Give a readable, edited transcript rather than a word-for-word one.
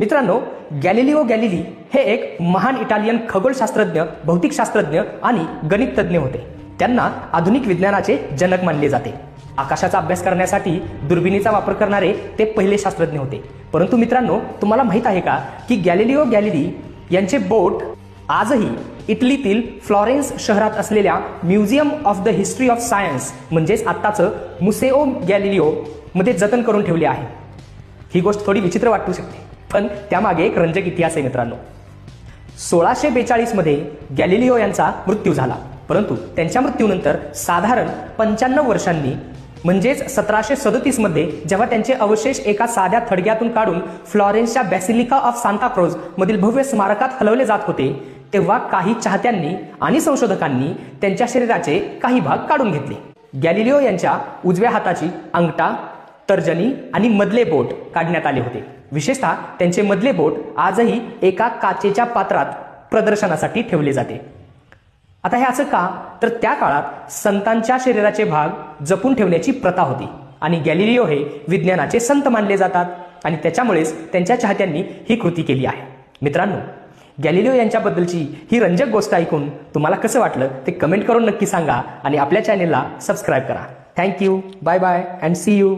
मित्रांनो, Galileo Galilei हे एक महान इटालियन खगोलशास्त्रज्ञ, भौतिकशास्त्रज्ञ आणि गणिततज्ञ होते. त्यांना आधुनिक विज्ञानाचे जनक मानले जाते. आकाशाचा अभ्यास करण्यासाठी दुर्बिणीचा वापर करणारे ते पहिले शास्त्रज्ञ होते. परंतु मित्रांनो, तुम्हाला माहित आहे का की गॅलिलिओ गॅलिली यांचे बोट आजही इटलीतील फ्लॉरेन्स शहरात असलेल्या museum of the history of science म्हणजेच आत्ताचं मुसेओ गॅलिलिओ मध्ये जतन करून ठेवले आहे. ही गोष्ट थोडी विचित्र वाटू शकते, पण त्यामागे एक रंजक इतिहास आहे मित्रांनो. 1642 मध्ये गॅलिलिओ यांचा मृत्यू झाला, परंतु त्यांच्या मृत्यूनंतर साधारण 95 वर्षांनी म्हणजेच 1737 मध्ये जेव्हा त्यांचे अवशेष एका साध्या थडग्यातून काढून फ्लॉरेन्सच्या बॅसिलिका ऑफ सांता क्रोज मधील भव्य स्मारकात हलवले जात होते, तेव्हा काही चाहत्यांनी आणि संशोधकांनी त्यांच्या शरीराचे काही भाग काढून घेतले. गॅलिलिओ यांच्या उजव्या हाताची अंगठा, तर्जनी आणि मधले बोट काढण्यात आले होते. विशेषतः त्यांचे मधले बोट आजही एका काचेच्या पात्रात प्रदर्शनासाठी ठेवले जाते. आता हे असं का, तर त्या काळात संतांच्या शरीराचे भाग जपून ठेवण्याची प्रथा होती आणि गॅलिलिओ हे विज्ञानाचे संत मानले जातात आणि त्याच्यामुळेच त्यांच्या चाहत्यांनी ही कृती केली आहे. मित्रांनो, गॅलिलिओ यांच्याबद्दलची ही रंजक गोष्ट ऐकून तुम्हाला कसं वाटलं ते कमेंट करून नक्की सांगा आणि आपल्या चॅनेलला सबस्क्राईब करा. Thank you, bye bye and see you.